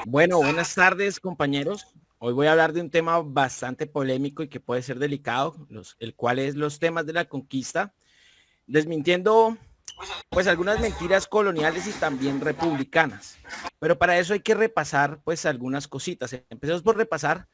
Bueno, buenas tardes, compañeros. Hoy voy a hablar de un tema bastante polémico y que puede ser delicado, el cual es los temas de la conquista, desmintiendo pues algunas mentiras coloniales y también republicanas. Pero para eso hay que repasar pues algunas cositas. Empecemos por repasar,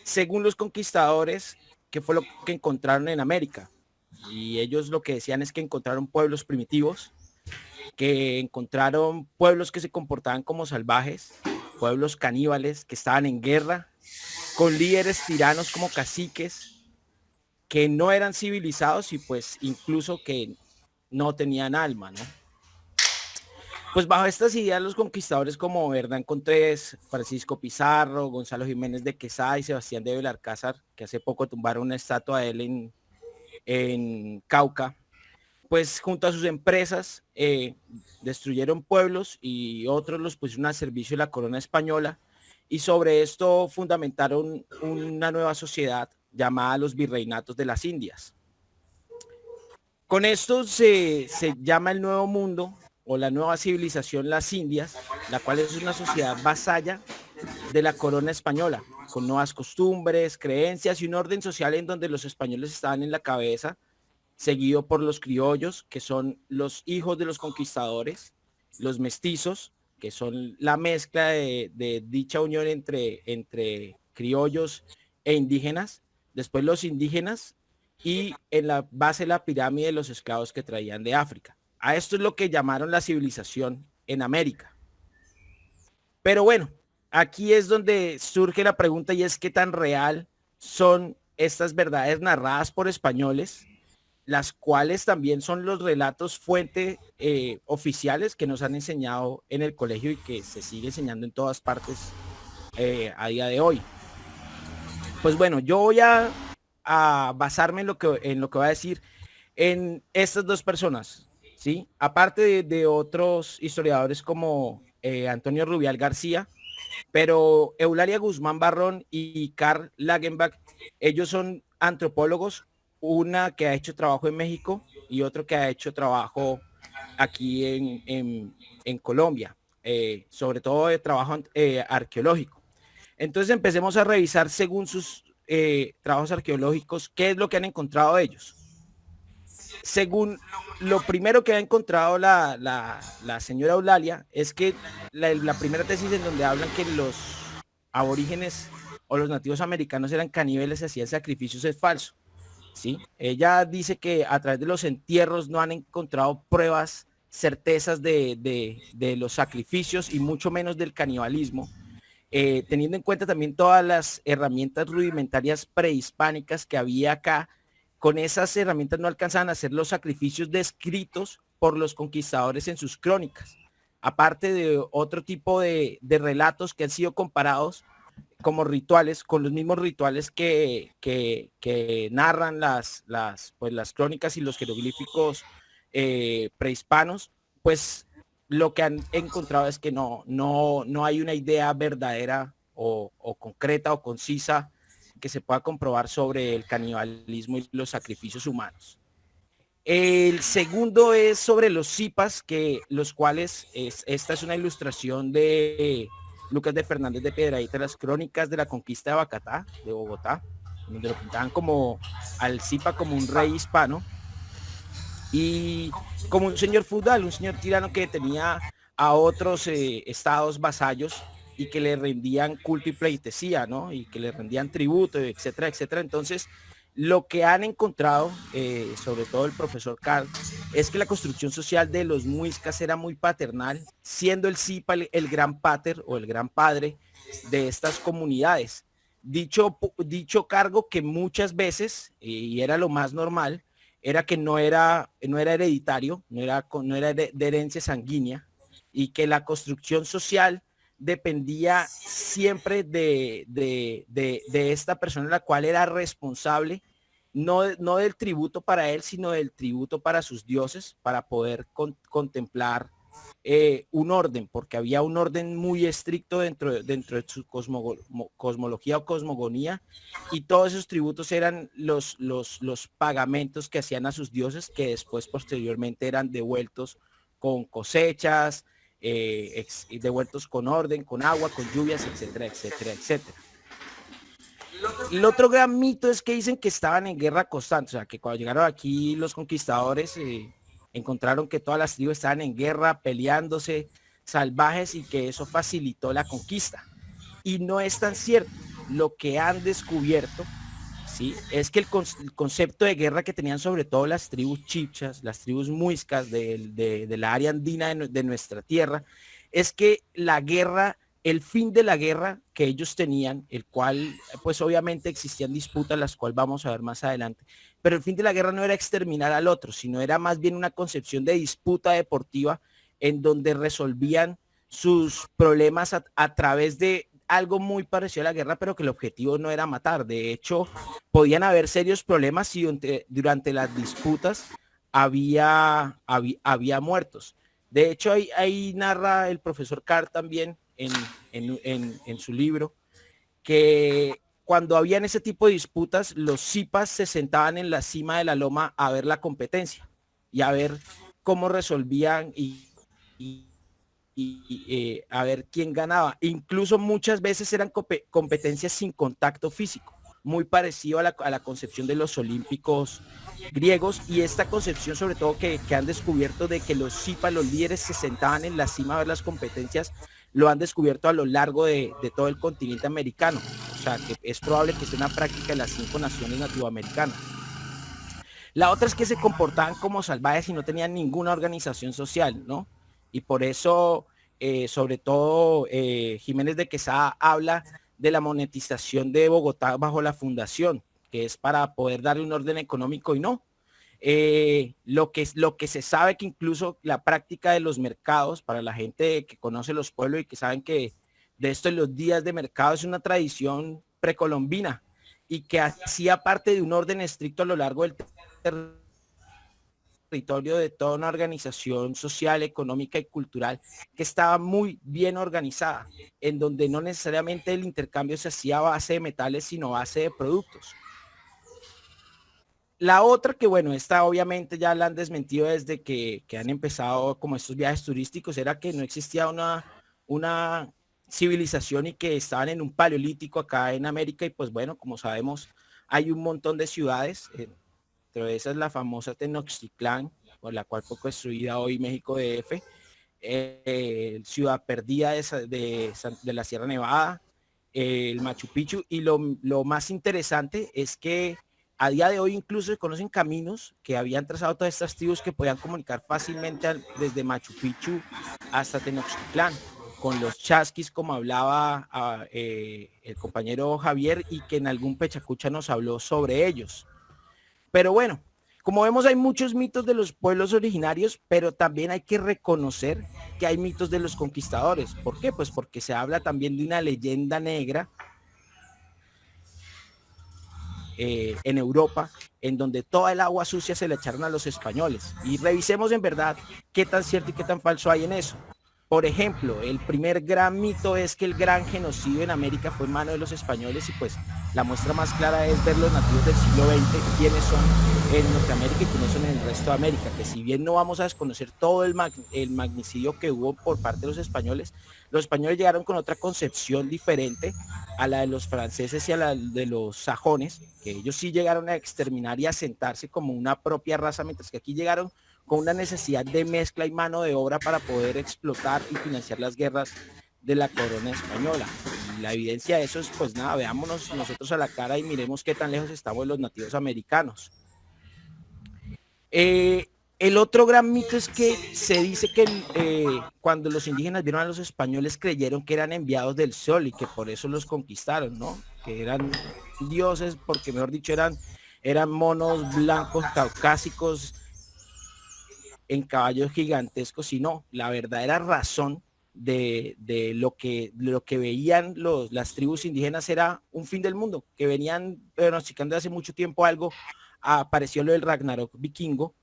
según los conquistadores, qué fue lo que encontraron en América. Y ellos lo que decían es que encontraron pueblos primitivos, que encontraron pueblos que se comportaban como salvajes, pueblos caníbales que estaban en guerra, con líderes tiranos como caciques, que no eran civilizados y pues incluso que no tenían alma, ¿no? Pues bajo estas ideas los conquistadores como Hernán Cortés, Francisco Pizarro, Gonzalo Jiménez de Quesada y Sebastián de Belalcázar, que hace poco tumbaron una estatua de él en Cauca, pues junto a sus empresas destruyeron pueblos y otros los pusieron a servicio de la corona española y sobre esto fundamentaron una nueva sociedad llamada los virreinatos de las Indias. Con esto se llama el Nuevo Mundo o la nueva civilización las Indias, la cual es una sociedad vasalla de la corona española, con nuevas costumbres, creencias y un orden social en donde los españoles estaban en la cabeza, seguido por los criollos, que son los hijos de los conquistadores, los mestizos, que son la mezcla de dicha unión entre criollos e indígenas, después los indígenas y en la base de la pirámide los esclavos que traían de África. A esto es lo que llamaron la civilización en América. Pero bueno, aquí es donde surge la pregunta y es qué tan real son estas verdades narradas por españoles, las cuales también son los relatos fuente oficiales que nos han enseñado en el colegio y que se sigue enseñando en todas partes a día de hoy. Pues bueno, yo voy a basarme en lo que va a decir en estas dos personas, ¿sí? Aparte de otros historiadores como Antonio Rubial García, pero Eulalia Guzmán Barrón y Karl Lagenbach, ellos son antropólogos, una que ha hecho trabajo en México y otro que ha hecho trabajo aquí en Colombia, sobre todo de trabajo arqueológico. Entonces empecemos a revisar según sus trabajos arqueológicos qué es lo que han encontrado ellos. Según lo primero que ha encontrado la señora Eulalia es que la primera tesis en donde hablan que los aborígenes o los nativos americanos eran caníbales y hacían sacrificios es falso. ¿Sí? Ella dice que a través de los entierros no han encontrado pruebas certezas de los sacrificios y mucho menos del canibalismo, teniendo en cuenta también todas las herramientas rudimentarias prehispánicas que había acá. Con esas herramientas no alcanzaban a hacer los sacrificios descritos por los conquistadores en sus crónicas, aparte de otro tipo de relatos que han sido comparados como rituales, con los mismos rituales que narran pues, las crónicas y los jeroglíficos prehispanos, pues lo que han encontrado es que no hay una idea verdadera o concreta o concisa que se pueda comprobar sobre el canibalismo y los sacrificios humanos. El segundo es sobre los zipas, que los cuales esta es una ilustración de Lucas de Fernández de Piedrahíta, las crónicas de la conquista de Bacatá, de Bogotá, donde lo pintaban como al zipa como un rey hispano y como un señor feudal, un señor tirano que tenía a otros estados vasallos y que le rendían culto y pleitesía, ¿no? Y que le rendían tributo, etcétera, etcétera. Entonces, lo que han encontrado, sobre todo el profesor Carl, es que la construcción social de los muiscas era muy paternal, siendo el Zipa el gran pater o el gran padre de estas comunidades. Dicho cargo que muchas veces, y era lo más normal, era que no era hereditario, no era de herencia sanguínea, y que la construcción social dependía siempre de esta persona, la cual era responsable, no del tributo para él, sino del tributo para sus dioses, para poder contemplar un orden, porque había un orden muy estricto dentro de su cosmología o cosmogonía, y todos esos tributos eran los pagamentos que hacían a sus dioses, que después posteriormente eran devueltos con cosechas, devueltos con orden, con agua, con lluvias, etcétera, etcétera, etcétera. El otro gran mito es que dicen que estaban en guerra constante, o sea, que cuando llegaron aquí los conquistadores encontraron que todas las tribus estaban en guerra, peleándose, salvajes, y que eso facilitó la conquista. Y no es tan cierto. Lo que han descubierto, ¿sí?, es que el concepto de guerra que tenían sobre todo las tribus chibchas, las tribus muiscas de la área andina de nuestra tierra, es que la guerra, el fin de la guerra que ellos tenían, el cual pues obviamente existían disputas, las cuales vamos a ver más adelante, pero el fin de la guerra no era exterminar al otro, sino era más bien una concepción de disputa deportiva en donde resolvían sus problemas a través de algo muy parecido a la guerra, pero que el objetivo no era matar. De hecho, podían haber serios problemas si durante las disputas había muertos. De hecho, ahí narra el profesor Carr también en su libro que cuando habían ese tipo de disputas, los zipas se sentaban en la cima de la loma a ver la competencia y a ver cómo resolvían y a ver quién ganaba. Incluso muchas veces eran competencias sin contacto físico, muy parecido a la concepción de los olímpicos griegos, y esta concepción sobre todo que han descubierto de que los zipas, los líderes, se sentaban en la cima a ver las competencias, lo han descubierto a lo largo de todo el continente americano. O sea, que es probable que sea una práctica de las 5 naciones nativoamericanas. La otra es que se comportaban como salvajes y no tenían ninguna organización social, ¿no? Y por eso, sobre todo, Jiménez de Quesada habla de la monetización de Bogotá bajo la fundación, que es para poder darle un orden económico, y no. Lo que se sabe, que incluso la práctica de los mercados, para la gente que conoce los pueblos y que saben que de esto, en los días de mercado, es una tradición precolombina y que hacía parte de un orden estricto a lo largo del territorio de toda una organización social, económica y cultural que estaba muy bien organizada, en donde no necesariamente el intercambio se hacía a base de metales, sino a base de productos. La otra, que bueno, esta obviamente ya la han desmentido desde que han empezado como estos viajes turísticos, era que no existía una civilización y que estaban en un paleolítico acá en América. Y pues bueno, como sabemos, hay un montón de ciudades, entre esas la famosa Tenochtitlán, por la cual fue construida hoy México DF, Ciudad Perdida de la Sierra Nevada, el Machu Picchu. Y lo más interesante es que a día de hoy incluso se conocen caminos que habían trazado todas estas tribus que podían comunicar fácilmente desde Machu Picchu hasta Tenochtitlán, con los chasquis, como hablaba el compañero Javier, y que en algún Pechacucha nos habló sobre ellos. Pero bueno, como vemos, hay muchos mitos de los pueblos originarios, pero también hay que reconocer que hay mitos de los conquistadores. ¿Por qué? Pues porque se habla también de una leyenda negra en Europa, en donde toda el agua sucia se le echaron a los españoles. Y revisemos en verdad qué tan cierto y qué tan falso hay en eso. Por ejemplo, el primer gran mito es que el gran genocidio en América fue en mano de los españoles, y pues la muestra más clara es ver los nativos del siglo XX, quiénes son en Norteamérica y quiénes son en el resto de América, que si bien no vamos a desconocer todo el magnicidio que hubo por parte de los españoles llegaron con otra concepción diferente a la de los franceses y a la de los sajones, que ellos sí llegaron a exterminar y a asentarse como una propia raza, mientras que aquí llegaron con una necesidad de mezcla y mano de obra para poder explotar y financiar las guerras de la corona española. Y la evidencia de eso es, pues nada, veámonos nosotros a la cara y miremos qué tan lejos estamos de los nativos americanos. El otro gran mito es que se dice que cuando los indígenas vieron a los españoles, creyeron que eran enviados del sol y que por eso los conquistaron, ¿no? Que eran dioses, porque mejor dicho eran monos blancos caucásicos en caballos gigantescos. Y no, la verdadera razón de lo que veían las tribus indígenas era un fin del mundo, que venían pronosticando hace mucho tiempo algo. Apareció lo del Ragnarok vikingo,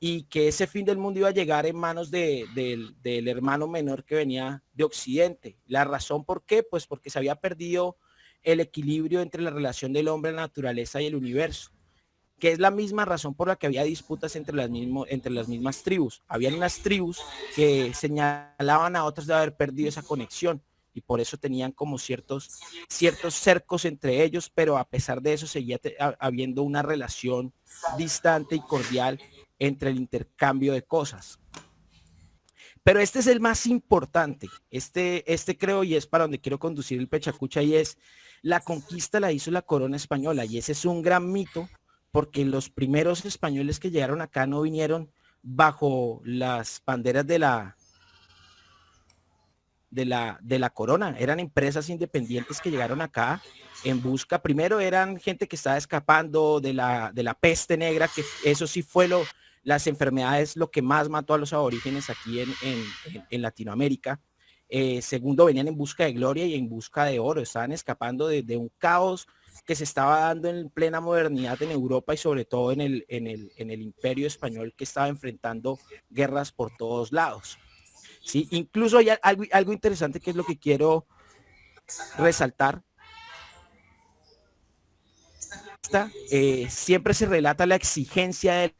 y que ese fin del mundo iba a llegar en manos del hermano menor que venía de Occidente. La razón por qué, pues porque se había perdido el equilibrio entre la relación del hombre, la naturaleza y el universo. que es la misma razón por la que había disputas entre las mismas tribus. Habían unas tribus que señalaban a otras de haber perdido esa conexión y por eso tenían como ciertos cercos entre ellos, pero a pesar de eso seguía habiendo una relación distante y cordial entre el intercambio de cosas. Pero este es el más importante, este creo, y es para donde quiero conducir el Pechacucha, y es la conquista la hizo la corona española, y ese es un gran mito, porque los primeros españoles que llegaron acá no vinieron bajo las banderas de la corona, eran empresas independientes que llegaron acá en busca, primero eran gente que estaba escapando de la peste negra, que eso sí fue las enfermedades lo que más mató a los aborígenes aquí en Latinoamérica. Segundo, venían en busca de gloria y en busca de oro, estaban escapando de un caos que se estaba dando en plena modernidad en Europa y sobre todo en el imperio español, que estaba enfrentando guerras por todos lados. ¿Sí? Incluso hay algo interesante que es lo que quiero resaltar. Siempre se relata la exigencia de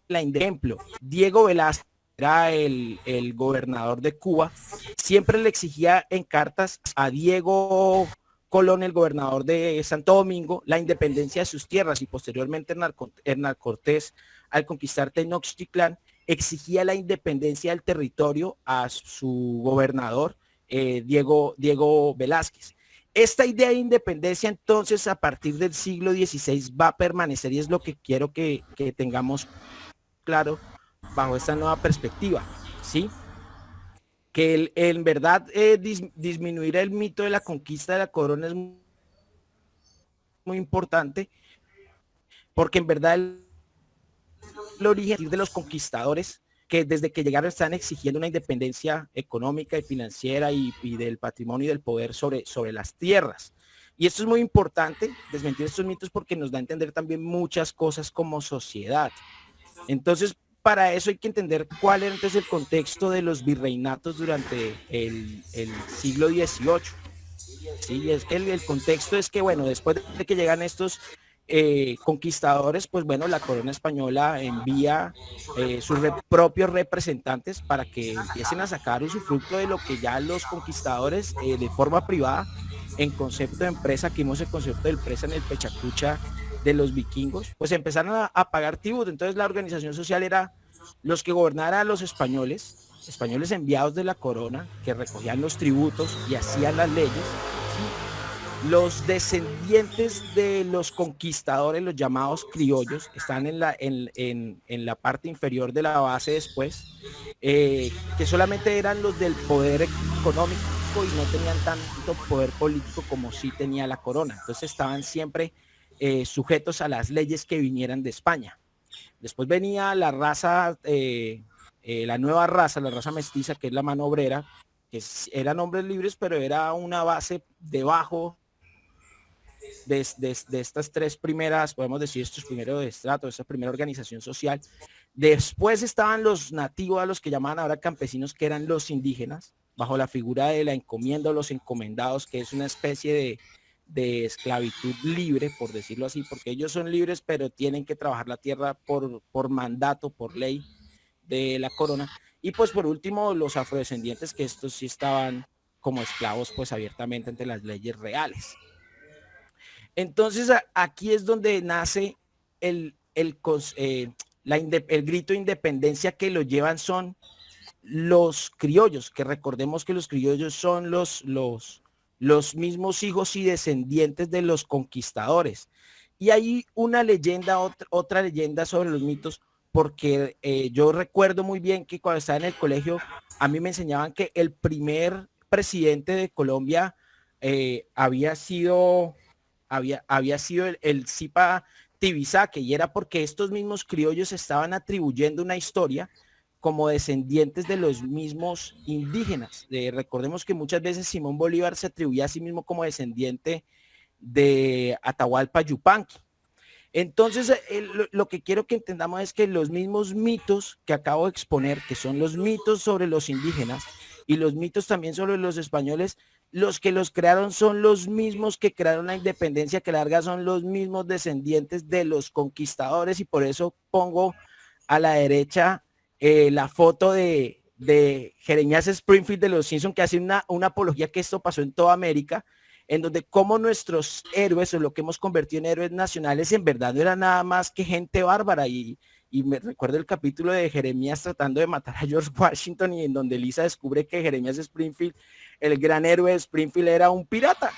ejemplo, Diego Velázquez era el gobernador de Cuba, siempre le exigía en cartas a Diego Colón, el gobernador de Santo Domingo, la independencia de sus tierras, y posteriormente Hernán Cortés, al conquistar Tenochtitlán, exigía la independencia del territorio a su gobernador, Diego Velázquez. Esta idea de independencia, entonces, a partir del siglo XVI va a permanecer, y es lo que quiero que tengamos claro bajo esta nueva perspectiva, ¿sí? Que en verdad disminuir el mito de la conquista de la corona es muy importante, porque en verdad el origen de los conquistadores, que desde que llegaron están exigiendo una independencia económica y financiera y del patrimonio y del poder sobre las tierras. Y esto es muy importante, desmentir estos mitos, porque nos da a entender también muchas cosas como sociedad. Entonces, para eso hay que entender cuál era entonces el contexto de los virreinatos durante el siglo XVIII. Sí, es que el contexto es que, bueno, después de que llegan estos conquistadores, pues bueno, la corona española envía sus propios representantes para que empiecen a sacar usufructo de lo que ya los conquistadores de forma privada, en concepto de empresa, que vimos el concepto de empresa en el Pechacucha de los vikingos, pues empezaron a pagar tributo. Entonces la organización social era los que gobernaran a los españoles enviados de la corona, que recogían los tributos y hacían las leyes. ¿Sí? Los descendientes de los conquistadores, los llamados criollos, están en la parte inferior de la base después, que solamente eran los del poder económico y no tenían tanto poder político como sí tenía la corona. Entonces estaban siempre sujetos a las leyes que vinieran de España. Después venía la raza, la nueva raza, la raza mestiza, que es la mano obrera, que eran hombres libres, pero era una base debajo de estas tres primeras, podemos decir, estos primeros estratos, esta primera organización social. Después estaban los nativos, a los que llamaban ahora campesinos, que eran los indígenas, bajo la figura de la encomienda o los encomendados, que es una especie de esclavitud libre, por decirlo así, porque ellos son libres, pero tienen que trabajar la tierra por mandato, por ley de la corona. Y pues por último, los afrodescendientes, que estos sí estaban como esclavos, pues abiertamente ante las leyes reales. Entonces aquí es donde nace el grito de independencia, que lo llevan son los criollos, que recordemos que los criollos son los mismos hijos y descendientes de los conquistadores. Y hay una leyenda, otra leyenda sobre los mitos, porque yo recuerdo muy bien que cuando estaba en el colegio, a mí me enseñaban que el primer presidente de Colombia había sido el Zipa Tibisaque, y era porque estos mismos criollos estaban atribuyendo una historia como descendientes de los mismos indígenas. Recordemos que muchas veces Simón Bolívar se atribuía a sí mismo como descendiente de Atahualpa Yupanqui. Entonces, lo que quiero que entendamos es que los mismos mitos que acabo de exponer, que son los mitos sobre los indígenas, y los mitos también sobre los españoles, los que los crearon son los mismos que crearon la independencia, que larga son los mismos descendientes de los conquistadores, y por eso pongo a la derecha la foto de Jeremías Springfield de los Simpsons, que hace una apología que esto pasó en toda América, en donde como nuestros héroes, o lo que hemos convertido en héroes nacionales, en verdad no era nada más que gente bárbara. Y me recuerdo el capítulo de Jeremías tratando de matar a George Washington, y en donde Lisa descubre que Jeremías Springfield, el gran héroe de Springfield, era un pirata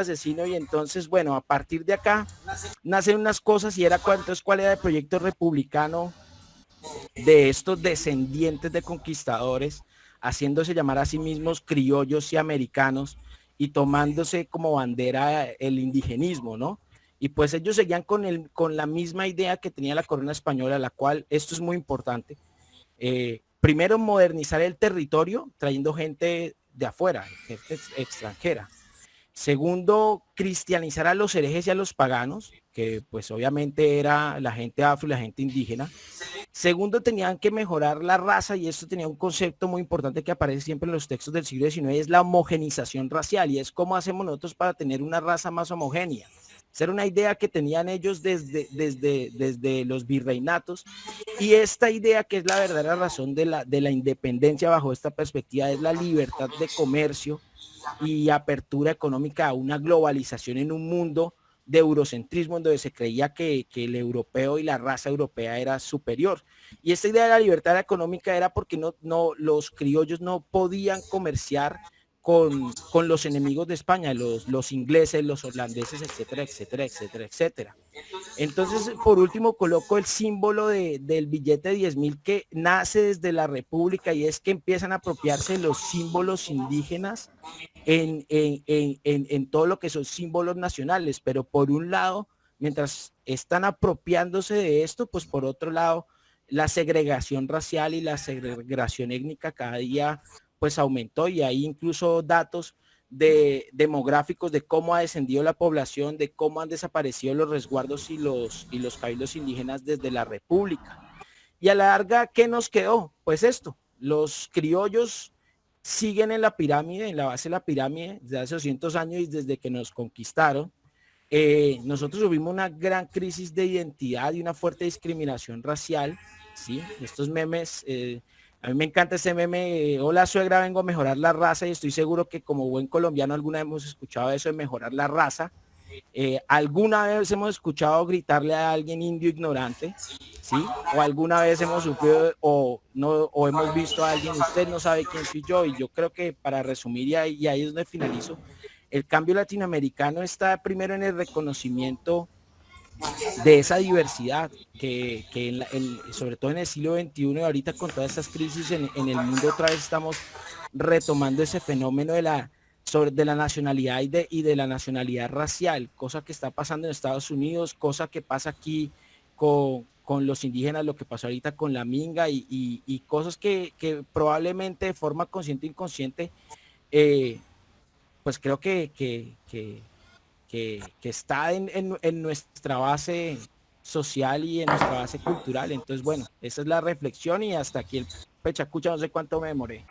asesino. Y entonces, bueno, a partir de acá nacen unas cosas, y era entonces cuál era el proyecto republicano de estos descendientes de conquistadores, haciéndose llamar a sí mismos criollos y americanos, y tomándose como bandera el indigenismo, ¿no? Y pues ellos seguían con la misma idea que tenía la corona española, la cual, esto es muy importante, primero modernizar el territorio trayendo gente de afuera, gente extranjera. Segundo, cristianizar a los herejes y a los paganos, que pues obviamente era la gente afro y la gente indígena. Segundo, tenían que mejorar la raza, y esto tenía un concepto muy importante que aparece siempre en los textos del siglo XIX, es la homogenización racial, y es cómo hacemos nosotros para tener una raza más homogénea. Esa era una idea que tenían ellos desde los virreinatos, y esta idea, que es la verdadera razón de la independencia bajo esta perspectiva, es la libertad de comercio y apertura económica a una globalización en un mundo de eurocentrismo, en donde se creía que el europeo y la raza europea era superior. Y esta idea de la libertad económica era porque los criollos no podían comerciar con los enemigos de España, los ingleses, los holandeses, etcétera, etcétera, etcétera, etcétera. Entonces, por último, coloco el símbolo del billete de 10.000, que nace desde la República, y es que empiezan a apropiarse los símbolos indígenas en todo lo que son símbolos nacionales. Pero por un lado, mientras están apropiándose de esto, pues por otro lado, la segregación racial y la segregación étnica cada día pues aumentó, y hay incluso datos demográficos de cómo ha descendido la población, de cómo han desaparecido los resguardos y los cabildos indígenas desde la República. Y a la larga, ¿qué nos quedó? Pues esto, los criollos siguen en la pirámide, en la base de la pirámide, desde hace 200 años y desde que nos conquistaron. Nosotros tuvimos una gran crisis de identidad y una fuerte discriminación racial, ¿sí? Estos memes, a mí me encanta ese meme, hola suegra, vengo a mejorar la raza, y estoy seguro que como buen colombiano alguna vez hemos escuchado eso de mejorar la raza. Alguna vez hemos escuchado gritarle a alguien indio ignorante, ¿sí? O alguna vez hemos sufrido o hemos visto a alguien, usted no sabe quién soy yo. Y yo creo que, para resumir, y ahí es donde finalizo, el cambio latinoamericano está primero en el reconocimiento de esa diversidad que sobre todo en el siglo XXI, y ahorita con todas estas crisis en el mundo, otra vez estamos retomando ese fenómeno de la nacionalidad y de la nacionalidad racial, cosa que está pasando en Estados Unidos, cosa que pasa aquí con los indígenas, lo que pasó ahorita con la minga, y cosas que probablemente de forma consciente o inconsciente, pues creo que está en nuestra base social y en nuestra base cultural. Entonces, bueno, esa es la reflexión, y hasta aquí el pechacucha, no sé cuánto me demoré.